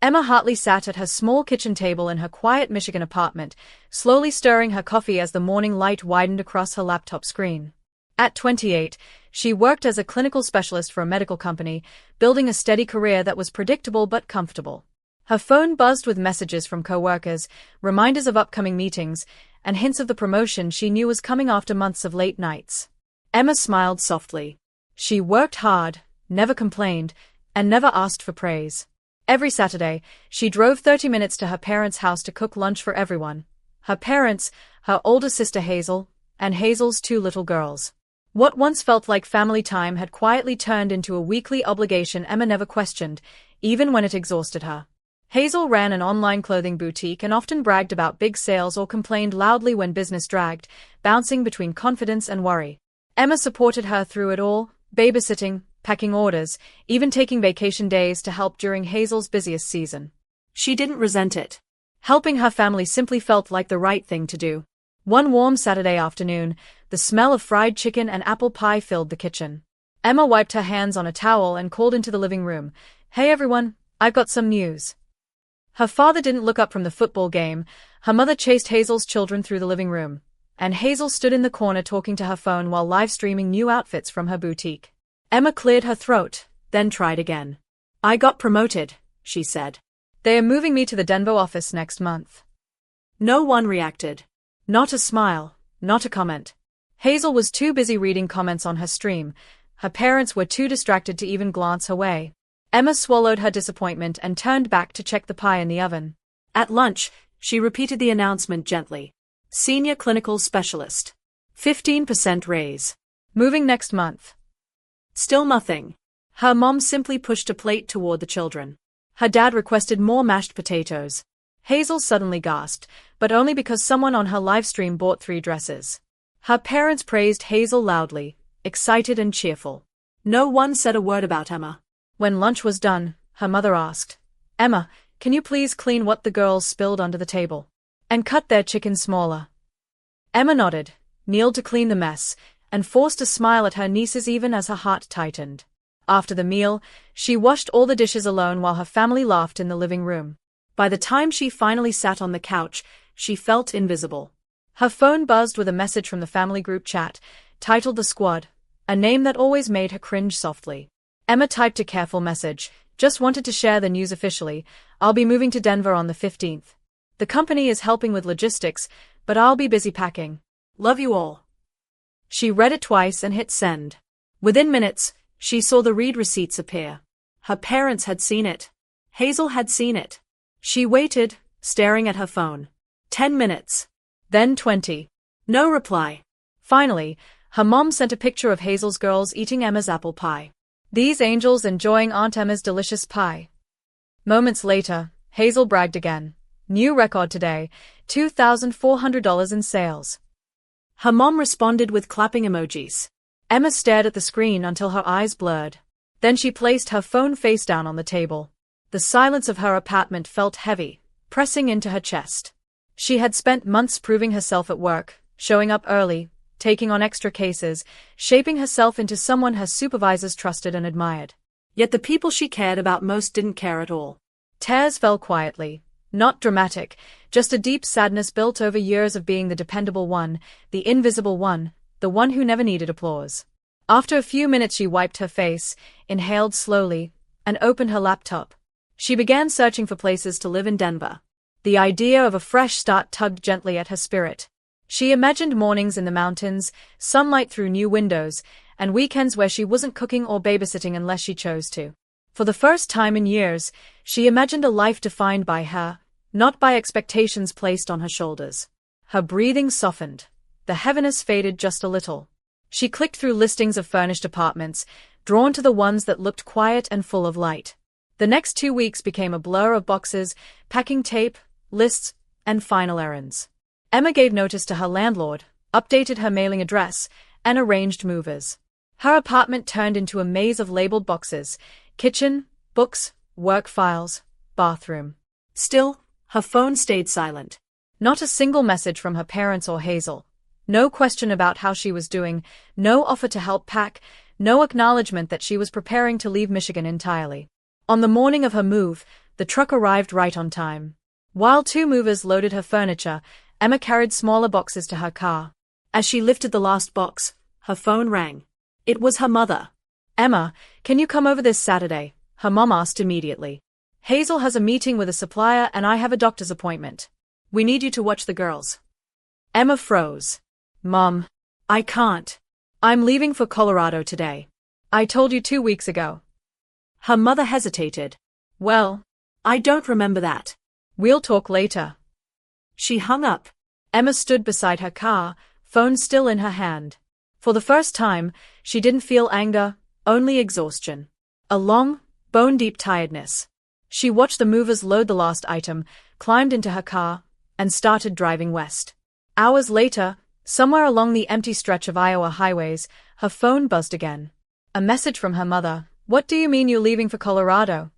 Emma Hartley sat at her small kitchen table in her quiet Michigan apartment, slowly stirring her coffee as the morning light widened across her laptop screen. At 28, she worked as a clinical specialist for a medical company, building a steady career that was predictable but comfortable. Her phone buzzed with messages from coworkers, reminders of upcoming meetings, and hints of the promotion she knew was coming after months of late nights. Emma smiled softly. She worked hard, never complained, and never asked for praise. Every Saturday, she drove 30 minutes to her parents' house to cook lunch for everyone. Her parents, her older sister Hazel, and Hazel's 2 little girls. What once felt like family time had quietly turned into a weekly obligation Emma never questioned, even when it exhausted her. Hazel ran an online clothing boutique and often bragged about big sales or complained loudly when business dragged, bouncing between confidence and worry. Emma supported her through it all, babysitting, packing orders, even taking vacation days to help during Hazel's busiest season. She didn't resent it. Helping her family simply felt like the right thing to do. One warm Saturday afternoon, the smell of fried chicken and apple pie filled the kitchen. Emma wiped her hands on a towel and called into the living room, "Hey everyone, I've got some news." Her father didn't look up from the football game, her mother chased Hazel's children through the living room, and Hazel stood in the corner talking to her phone while live-streaming new outfits from her boutique. Emma cleared her throat, then tried again. "I got promoted," she said. "They are moving me to the Denver office next month." No one reacted. Not a smile, not a comment. Hazel was too busy reading comments on her stream. Her parents were too distracted to even glance her way. Emma swallowed her disappointment and turned back to check the pie in the oven. At lunch, she repeated the announcement gently. Senior Clinical Specialist. 15% raise. Moving next month. Still nothing. Her mom simply pushed a plate toward the children. Her dad requested more mashed potatoes. Hazel suddenly gasped, but only because someone on her livestream bought 3 dresses. Her parents praised Hazel loudly, excited and cheerful. No one said a word about Emma. When lunch was done, her mother asked, "Emma, can you please clean what the girls spilled under the table? And cut their chicken smaller?" Emma nodded, kneeled to clean the mess, and forced a smile at her nieces even as her heart tightened. After the meal, she washed all the dishes alone while her family laughed in the living room. By the time she finally sat on the couch, she felt invisible. Her phone buzzed with a message from the family group chat, titled The Squad, a name that always made her cringe softly. Emma typed a careful message, "Just wanted to share the news officially. I'll be moving to Denver on the 15th. The company is helping with logistics, but I'll be busy packing. Love you all." She read it twice and hit send. Within minutes, she saw the read receipts appear. Her parents had seen it. Hazel had seen it. She waited, staring at her phone. 10 minutes. Then 20. No reply. Finally, her mom sent a picture of Hazel's girls eating Emma's apple pie. "These angels enjoying Aunt Emma's delicious pie." Moments later, Hazel bragged again. "New record today, $2,400 in sales." Her mom responded with clapping emojis. Emma stared at the screen until her eyes blurred. Then she placed her phone face down on the table. The silence of her apartment felt heavy, pressing into her chest. She had spent months proving herself at work, showing up early, taking on extra cases, shaping herself into someone her supervisors trusted and admired. Yet the people she cared about most didn't care at all. Tears fell quietly, not dramatic, just a deep sadness built over years of being the dependable one, the invisible one, the one who never needed applause. After a few minutes she wiped her face, inhaled slowly, and opened her laptop. She began searching for places to live in Denver. The idea of a fresh start tugged gently at her spirit. She imagined mornings in the mountains, sunlight through new windows, and weekends where she wasn't cooking or babysitting unless she chose to. For the first time in years, she imagined a life defined by her, not by expectations placed on her shoulders. Her breathing softened. The heaviness faded just a little. She clicked through listings of furnished apartments, drawn to the ones that looked quiet and full of light. The next 2 weeks became a blur of boxes, packing tape, lists, and final errands. Emma gave notice to her landlord, updated her mailing address, and arranged movers. Her apartment turned into a maze of labeled boxes: kitchen, books, work files, bathroom. Still, her phone stayed silent. Not a single message from her parents or Hazel. No question about how she was doing, no offer to help pack, no acknowledgement that she was preparing to leave Michigan entirely. On the morning of her move, the truck arrived right on time. While two movers loaded her furniture, Emma carried smaller boxes to her car. As she lifted the last box, her phone rang. It was her mother. "Emma, can you come over this Saturday?" her mom asked immediately. "Hazel has a meeting with a supplier and I have a doctor's appointment. We need you to watch the girls." Emma froze. "Mom, I can't. I'm leaving for Colorado today. I told you 2 weeks ago." Her mother hesitated. "Well, I don't remember that. we'll talk later." She hung up. Emma stood beside her car, phone still in her hand. For the first time, she didn't feel anger, only exhaustion. A long, bone-deep tiredness. She watched the movers load the last item, climbed into her car, and started driving west. Hours later, somewhere along the empty stretch of Iowa highways, her phone buzzed again. A message from her mother. "What do you mean you're leaving for Colorado?"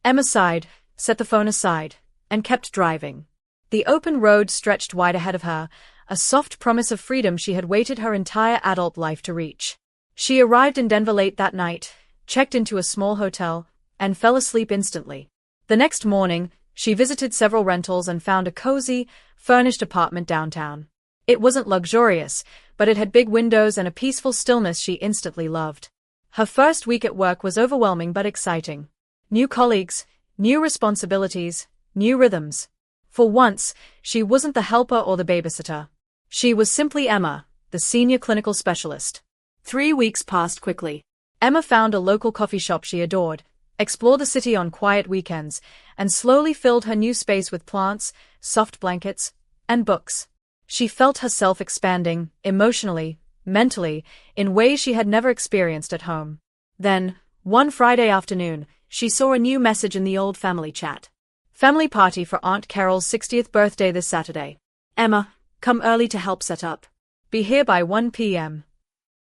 Emma sighed, set the phone aside, and kept driving. The open road stretched wide ahead of her, a soft promise of freedom she had waited her entire adult life to reach. She arrived in Denver late that night, checked into a small hotel, and fell asleep instantly. The next morning, she visited several rentals and found a cozy, furnished apartment downtown. It wasn't luxurious, but it had big windows and a peaceful stillness she instantly loved. Her first week at work was overwhelming but exciting. New colleagues, new responsibilities, new rhythms. For once, she wasn't the helper or the babysitter. She was simply Emma, the senior clinical specialist. 3 weeks passed quickly. Emma found a local coffee shop she adored, explored the city on quiet weekends, and slowly filled her new space with plants, soft blankets, and books. She felt herself expanding, emotionally, mentally, in ways she had never experienced at home. Then, one Friday afternoon, she saw a new message in the old family chat. "Family party for Aunt Carol's 60th birthday this Saturday. Emma, come early to help set up. Be here by 1 p.m.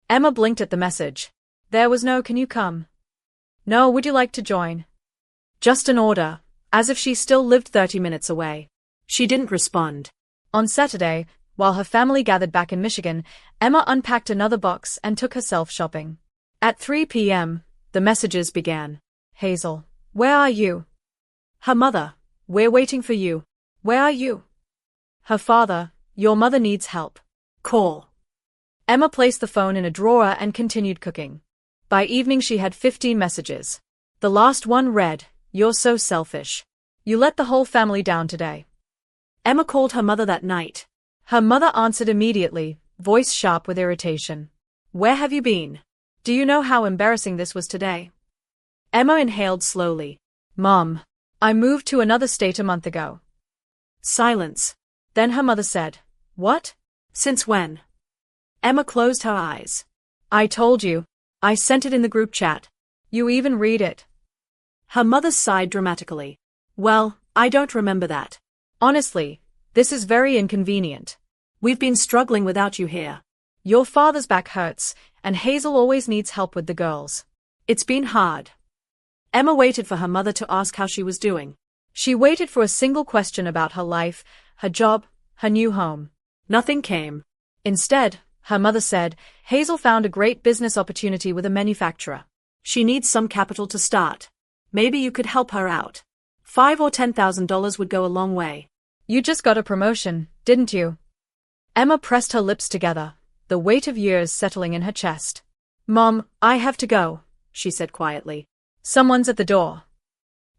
Emma blinked at the message. There was no "can you come?" No "would you like to join?" Just an order, as if she still lived 30 minutes away. She didn't respond. On Saturday, while her family gathered back in Michigan, Emma unpacked another box and took herself shopping. At 3 p.m., the messages began. "Hazel, where are you?" Her mother. "We're waiting for you. Where are you?" Her father. "Your mother needs help. Call." Emma placed the phone in a drawer and continued cooking. By evening she had 15 messages. The last one read, "You're so selfish. You let the whole family down today." Emma called her mother that night. Her mother answered immediately, voice sharp with irritation. "Where have you been? Do you know how embarrassing this was today?" Emma inhaled slowly. "Mom, I moved to another state a month ago." Silence. Then her mother said, "What? Since when?" Emma closed her eyes. "I told you. I sent it in the group chat. You even read it." Her mother sighed dramatically. "Well, I don't remember that. Honestly, this is very inconvenient. We've been struggling without you here. Your father's back hurts, and Hazel always needs help with the girls. It's been hard." Emma waited for her mother to ask how she was doing. She waited for a single question about her life, her job, her new home. Nothing came. Instead, her mother said, "Hazel found a great business opportunity with a manufacturer. She needs some capital to start. Maybe you could help her out. $5,000 or $10,000 would go a long way." You just got a promotion, didn't you? Emma pressed her lips together, the weight of years settling in her chest. "Mom, I have to go," she said quietly. "Someone's at the door."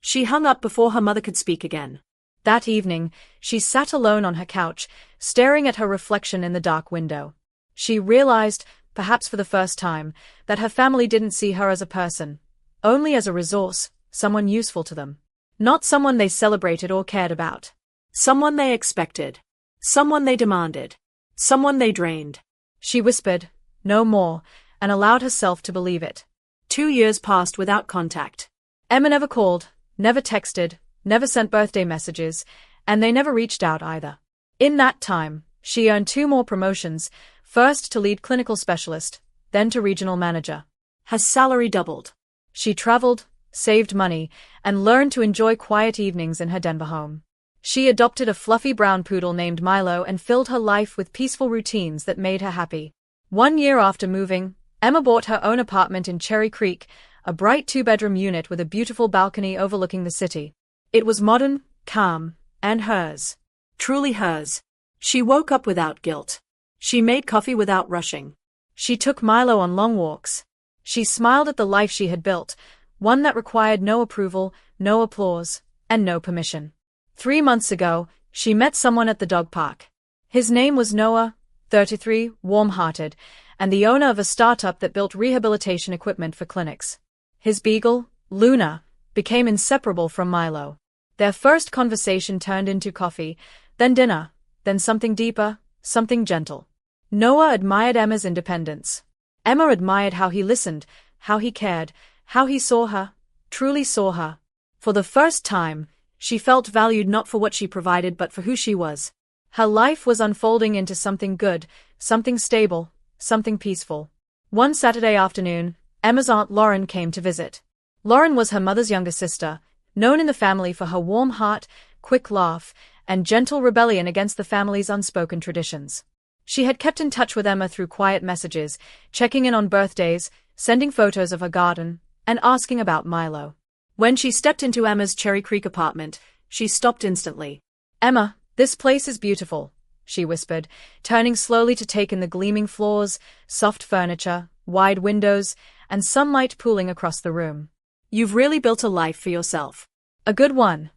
She hung up before her mother could speak again. That evening, she sat alone on her couch, staring at her reflection in the dark window. She realized, perhaps for the first time, that her family didn't see her as a person, only as a resource, someone useful to them. Not someone they celebrated or cared about. Someone they expected. Someone they demanded. Someone they drained. She whispered, "No more," and allowed herself to believe it. 2 years passed without contact. Emma never called, never texted, never sent birthday messages, and they never reached out either. In that time, she earned 2 more promotions, first to lead clinical specialist, then to regional manager. Her salary doubled. She traveled, saved money, and learned to enjoy quiet evenings in her Denver home. She adopted a fluffy brown poodle named Milo and filled her life with peaceful routines that made her happy. 1 year after moving, Emma bought her own apartment in Cherry Creek, a bright 2-bedroom unit with a beautiful balcony overlooking the city. It was modern, calm, and hers. Truly hers. She woke up without guilt. She made coffee without rushing. She took Milo on long walks. She smiled at the life she had built, one that required no approval, no applause, and no permission. 3 months ago, she met someone at the dog park. His name was Noah, 33, warm-hearted, and the owner of a startup that built rehabilitation equipment for clinics. His beagle, Luna, became inseparable from Milo. Their first conversation turned into coffee, then dinner, then something deeper, something gentle. Noah admired Emma's independence. Emma admired how he listened, how he cared, how he saw her, truly saw her. For the first time, she felt valued not for what she provided but for who she was. Her life was unfolding into something good, something stable, something peaceful. One Saturday afternoon, Emma's Aunt Lauren came to visit. Lauren was her mother's younger sister, known in the family for her warm heart, quick laugh, and gentle rebellion against the family's unspoken traditions. She had kept in touch with Emma through quiet messages, checking in on birthdays, sending photos of her garden, and asking about Milo. When she stepped into Emma's Cherry Creek apartment, she stopped instantly. "Emma, this place is beautiful," she whispered, turning slowly to take in the gleaming floors, soft furniture, wide windows, and sunlight pooling across the room. "You've really built a life for yourself." "A good one."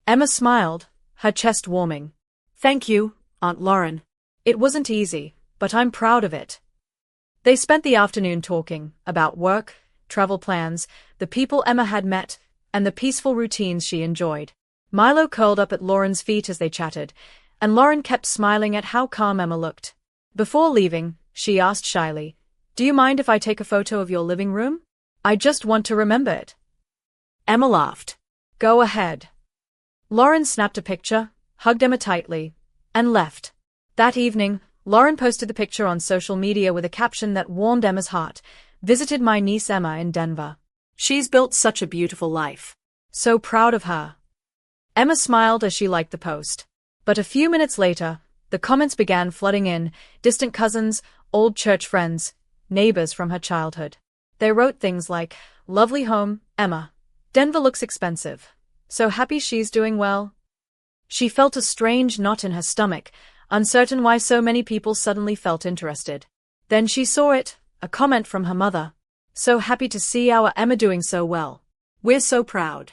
Emma smiled, her chest warming. "Thank you, Aunt Lauren." "It wasn't easy, but I'm proud of it." They spent the afternoon talking about work, travel plans, the people Emma had met, and the peaceful routines she enjoyed. Milo curled up at Lauren's feet as they chatted, and Lauren kept smiling at how calm Emma looked. Before leaving, she asked shyly, "Do you mind if I take a photo of your living room? I just want to remember it." Emma laughed. "Go ahead." Lauren snapped a picture, hugged Emma tightly, and left. That evening, Lauren posted the picture on social media with a caption that warmed Emma's heart. "Visited my niece Emma in Denver. She's built such a beautiful life. So proud of her." Emma smiled as she liked the post. But a few minutes later, the comments began flooding in, distant cousins, old church friends, neighbors from her childhood. They wrote things like, "Lovely home, Emma. Denver looks expensive. So happy she's doing well." She felt a strange knot in her stomach, uncertain why so many people suddenly felt interested. Then she saw it, a comment from her mother. "So happy to see our Emma doing so well. We're so proud."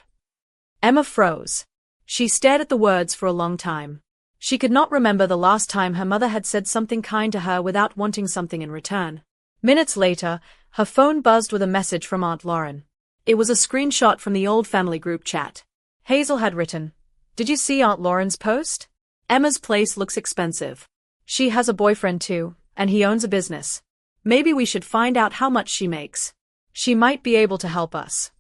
Emma froze. She stared at the words for a long time. She could not remember the last time her mother had said something kind to her without wanting something in return. Minutes later, her phone buzzed with a message from Aunt Lauren. It was a screenshot from the old family group chat. Hazel had written, "Did you see Aunt Lauren's post? Emma's place looks expensive. She has a boyfriend too, and he owns a business. Maybe we should find out how much she makes. She might be able to help us."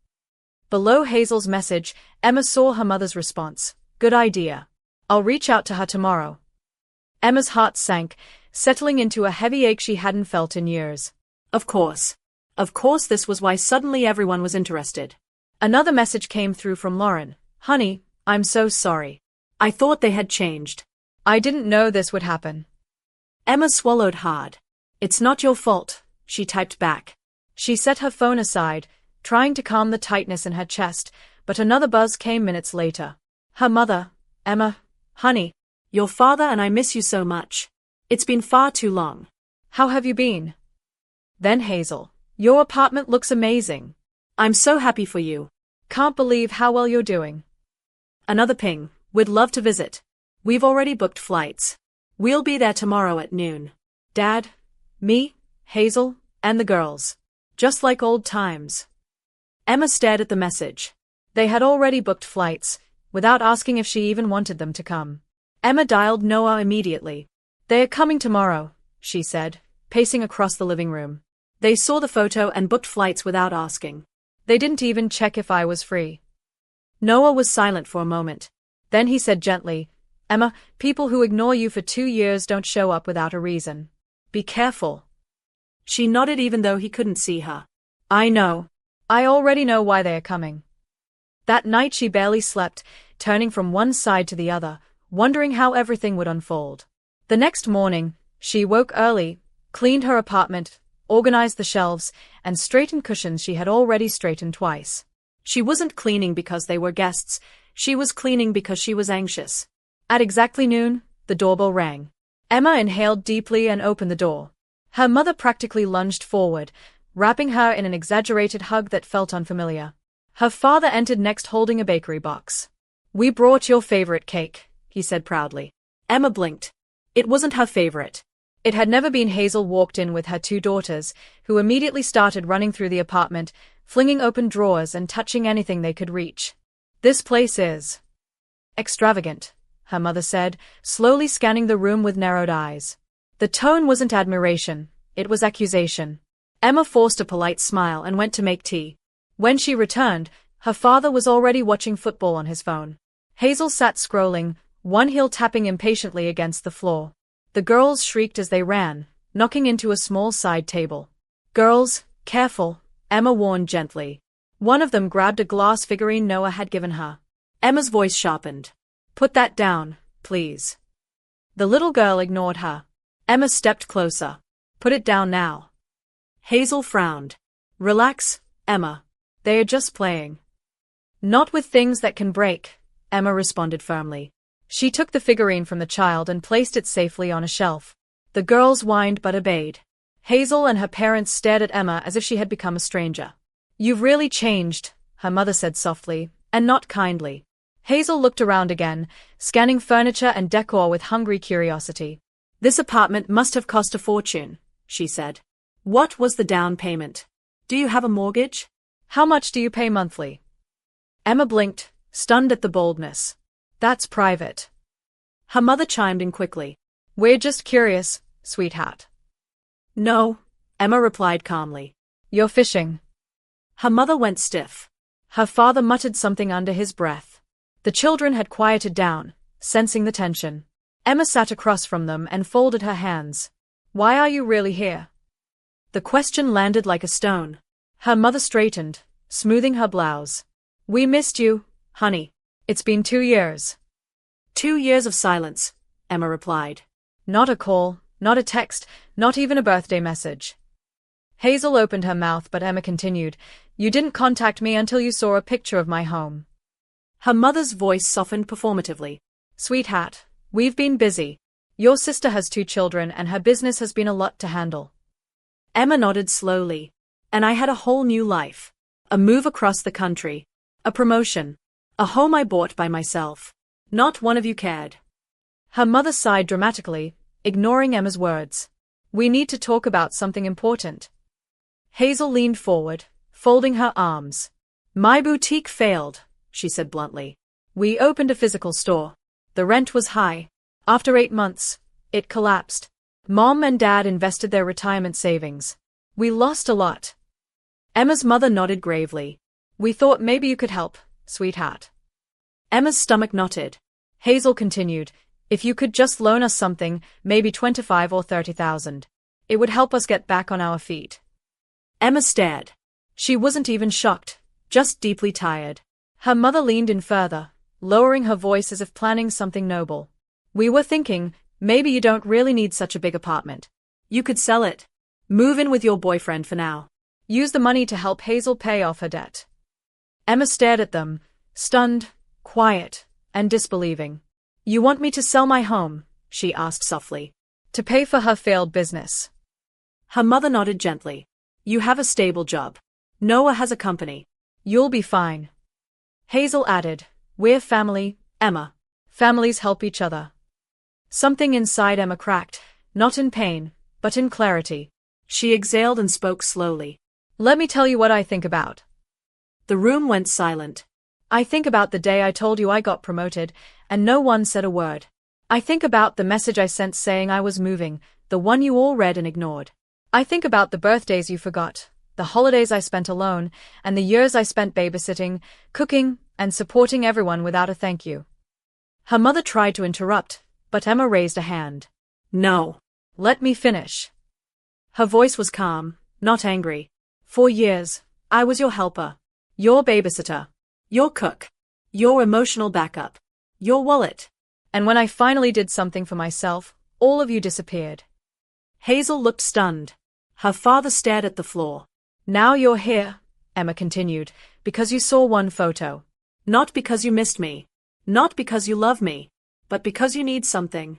Below Hazel's message, Emma saw her mother's response. "Good idea. I'll reach out to her tomorrow." Emma's heart sank, settling into a heavy ache she hadn't felt in years. Of course. Of course this was why suddenly everyone was interested. Another message came through from Lauren. "Honey, I'm so sorry. I thought they had changed. I didn't know this would happen." Emma swallowed hard. "It's not your fault," she typed back. She set her phone aside, trying to calm the tightness in her chest, but another buzz came minutes later. Her mother, "Emma, honey, your father and I miss you so much. It's been far too long. How have you been?" Then Hazel, "Your apartment looks amazing. I'm so happy for you. Can't believe how well you're doing." Another ping, "We'd love to visit. We've already booked flights. We'll be there tomorrow at noon. Dad, me, Hazel, and the girls. Just like old times." Emma stared at the message. They had already booked flights, without asking if she even wanted them to come. Emma dialed Noah immediately. "They are coming tomorrow," she said, pacing across the living room. They saw the photo and booked flights without asking. They didn't even check if I was free. Noah was silent for a moment. Then he said gently, "Emma, people who ignore you for 2 years don't show up without a reason. Be careful." She nodded even though he couldn't see her. "I know. I already know why they are coming." That night she barely slept, turning from one side to the other, wondering how everything would unfold. The next morning, she woke early, cleaned her apartment, organized the shelves, and straightened cushions she had already straightened twice. She wasn't cleaning because they were guests, She was cleaning because she was anxious. At exactly noon, the doorbell rang. Emma inhaled deeply and opened the door. Her mother practically lunged forward, wrapping her in an exaggerated hug that felt unfamiliar. Her father entered next holding a bakery box. "We brought your favorite cake," he said proudly. Emma blinked. It wasn't her favorite. It had never been. Hazel walked in with her two daughters, who immediately started running through the apartment, flinging open drawers and touching anything they could reach. "This place is extravagant," her mother said, slowly scanning the room with narrowed eyes. The tone wasn't admiration, it was accusation. Emma forced a polite smile and went to make tea. When she returned, her father was already watching football on his phone. Hazel sat scrolling, one heel tapping impatiently against the floor. The girls shrieked as they ran, knocking into a small side table. "Girls, careful," Emma warned gently. One of them grabbed a glass figurine Noah had given her. Emma's voice sharpened. "Put that down, please." The little girl ignored her. Emma stepped closer. "Put it down now." Hazel frowned. "Relax, Emma. They are just playing. Not with things that can break," Emma responded firmly. She took the figurine from the child and placed it safely on a shelf. The girls whined but obeyed. Hazel and her parents stared at Emma as if she had become a stranger. "You've really changed," her mother said softly, and not kindly. Hazel looked around again, scanning furniture and decor with hungry curiosity. "This apartment must have cost a fortune," she said. "What was the down payment? Do you have a mortgage?" "How much do you pay monthly?" Emma blinked, stunned at the boldness. "That's private." Her mother chimed in quickly. "We're just curious, sweetheart." "No," Emma replied calmly. "You're fishing." Her mother went stiff. Her father muttered something under his breath. The children had quieted down, sensing the tension. Emma sat across from them and folded her hands. "Why are you really here?" The question landed like a stone. Her mother straightened, smoothing her blouse. "We missed you, honey. It's been 2 years." 2 years of silence, Emma replied. Not a call, not a text, not even a birthday message. Hazel opened her mouth but Emma continued, "You didn't contact me until you saw a picture of my home." Her mother's voice softened performatively. "Sweetheart, we've been busy. Your sister has 2 children and her business has been a lot to handle." Emma nodded slowly. "And I had a whole new life. A move across the country. A promotion. A home I bought by myself. Not one of you cared." Her mother sighed dramatically, ignoring Emma's words. "We need to talk about something important." Hazel leaned forward, folding her arms. "My boutique failed," she said bluntly. "We opened a physical store. The rent was high. After 8 months, it collapsed. Mom and Dad invested their retirement savings. We lost a lot." Emma's mother nodded gravely. "We thought maybe you could help, sweetheart." Emma's stomach knotted. Hazel continued, "If you could just loan us something, maybe 25 or 30,000. It would help us get back on our feet." Emma stared. She wasn't even shocked, just deeply tired. Her mother leaned in further, lowering her voice as if planning something noble. "We were thinking, maybe you don't really need such a big apartment. You could sell it. Move in with your boyfriend for now. Use the money to help Hazel pay off her debt." Emma stared at them, stunned, quiet, and disbelieving. "You want me to sell my home?" she asked softly. "To pay for her failed business?" Her mother nodded gently. "You have a stable job. Noah has a company. You'll be fine." Hazel added, "We're family, Emma. Families help each other." Something inside Emma cracked, not in pain, but in clarity. She exhaled and spoke slowly. "Let me tell you what I think about." The room went silent. "I think about the day I told you I got promoted, and no one said a word. I think about the message I sent saying I was moving, the one you all read and ignored. I think about the birthdays you forgot, the holidays I spent alone, and the years I spent babysitting, cooking, and supporting everyone without a thank you." Her mother tried to interrupt, but Emma raised a hand. "No. Let me finish." Her voice was calm, not angry. "For years, I was your helper, your babysitter, your cook, your emotional backup, your wallet. And when I finally did something for myself, all of you disappeared." Hazel looked stunned. Her father stared at the floor. "Now you're here," Emma continued, "because you saw one photo. Not because you missed me. Not because you love me. But because you need something.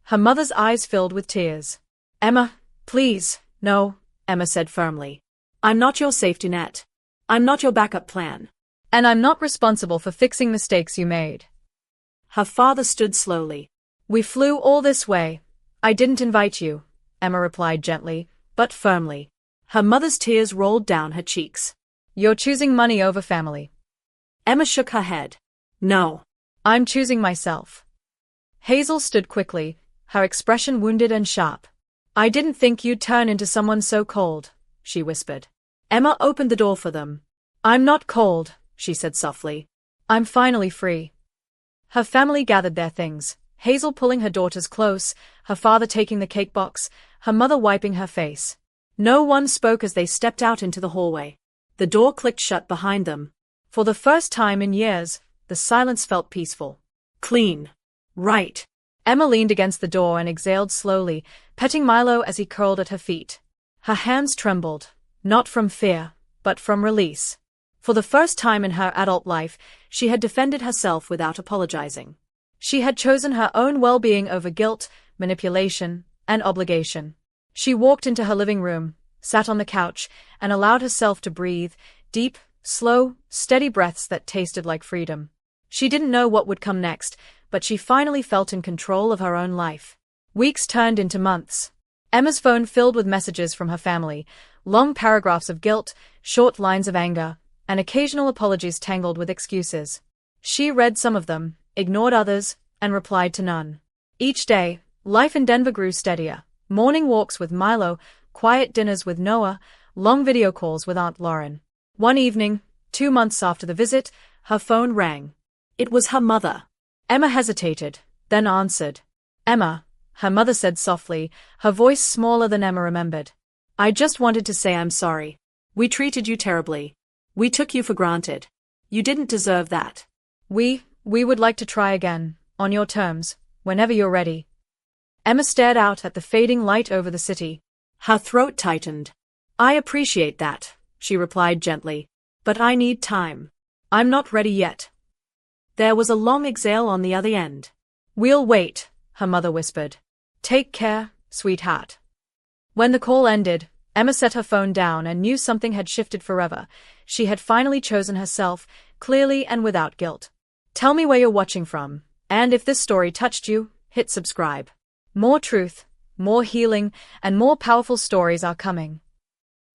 Her mother's eyes filled with tears. Emma, please, no, Emma said firmly. I'm not your safety net. I'm not your backup plan. And I'm not responsible for fixing mistakes you made. Her father stood slowly. We flew all this way. I didn't invite you, Emma replied gently, but firmly. Her mother's tears rolled down her cheeks. You're choosing money over family. Emma shook her head. No. I'm choosing myself. Hazel stood quickly, her expression wounded and sharp. I didn't think you'd turn into someone so cold, she whispered. Emma opened the door for them. I'm not cold, she said softly. I'm finally free. Her family gathered their things, Hazel pulling her daughters close, her father taking the cake box, her mother wiping her face. No one spoke as they stepped out into the hallway. The door clicked shut behind them. For the first time in years, the silence felt peaceful. Clean. Right. Emma leaned against the door and exhaled slowly, petting Milo as he curled at her feet. Her hands trembled, not from fear, but from release. For the first time in her adult life, she had defended herself without apologizing. She had chosen her own well-being over guilt, manipulation, and obligation. She walked into her living room, sat on the couch, and allowed herself to breathe, deep, slow, steady breaths that tasted like freedom. She didn't know what would come next, but she finally felt in control of her own life. Weeks turned into months. Emma's phone filled with messages from her family, long paragraphs of guilt, short lines of anger, and occasional apologies tangled with excuses. She read some of them, ignored others, and replied to none. Each day, life in Denver grew steadier. Morning walks with Milo, quiet dinners with Noah, long video calls with Aunt Lauren. One evening, 2 months after the visit, her phone rang. It was her mother. Emma hesitated, then answered. Emma, her mother said softly, her voice smaller than Emma remembered. I just wanted to say I'm sorry. We treated you terribly. We took you for granted. You didn't deserve that. We would like to try again, on your terms, whenever you're ready. Emma stared out at the fading light over the city. Her throat tightened. I appreciate that, she replied gently. But I need time. I'm not ready yet. There was a long exhale on the other end. We'll wait, her mother whispered. Take care, sweetheart. When the call ended, Emma set her phone down and knew something had shifted forever. She had finally chosen herself, clearly and without guilt. Tell me where you're watching from, and if this story touched you, hit subscribe. More truth, more healing, and more powerful stories are coming.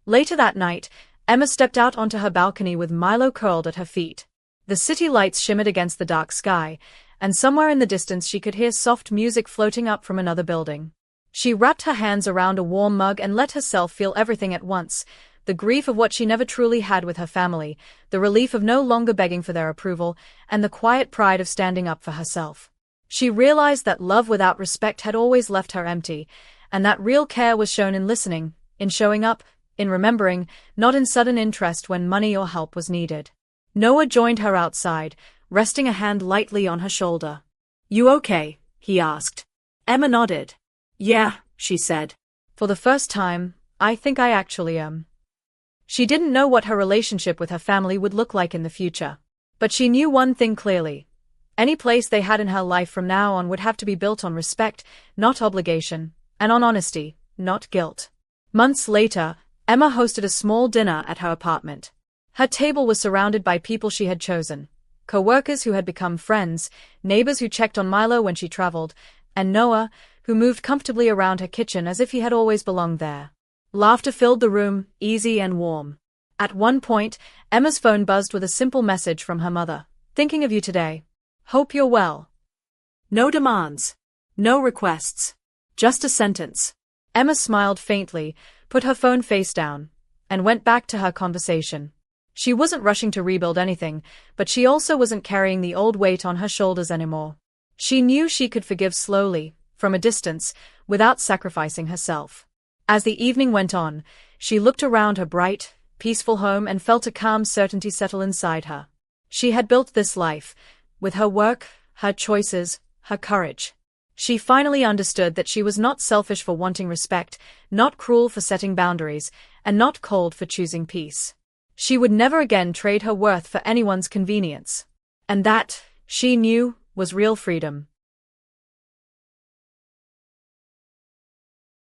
Later that night, Emma stepped out onto her balcony with Milo curled at her feet. The city lights shimmered against the dark sky, and somewhere in the distance she could hear soft music floating up from another building. She wrapped her hands around a warm mug and let herself feel everything at once, the grief of what she never truly had with her family, the relief of no longer begging for their approval, and the quiet pride of standing up for herself. She realized that love without respect had always left her empty, and that real care was shown in listening, in showing up, in remembering, not in sudden interest when money or help was needed. Noah joined her outside, resting a hand lightly on her shoulder. You okay? He asked. Emma nodded. Yeah, she said. For the first time, I think I actually am. She didn't know what her relationship with her family would look like in the future. But she knew one thing clearly. Any place they had in her life from now on would have to be built on respect, not obligation, and on honesty, not guilt. Months later, Emma hosted a small dinner at her apartment. Her table was surrounded by people she had chosen. Co-workers who had become friends, neighbors who checked on Milo when she traveled, and Noah, who moved comfortably around her kitchen as if he had always belonged there. Laughter filled the room, easy and warm. At one point, Emma's phone buzzed with a simple message from her mother. Thinking of you today. Hope you're well. No demands. No requests. Just a sentence. Emma smiled faintly, put her phone face down, and went back to her conversation. She wasn't rushing to rebuild anything, but she also wasn't carrying the old weight on her shoulders anymore. She knew she could forgive slowly, from a distance, without sacrificing herself. As the evening went on, she looked around her bright, peaceful home and felt a calm certainty settle inside her. She had built this life, with her work, her choices, her courage. She finally understood that she was not selfish for wanting respect, not cruel for setting boundaries, and not cold for choosing peace. She would never again trade her worth for anyone's convenience. And that, she knew, was real freedom.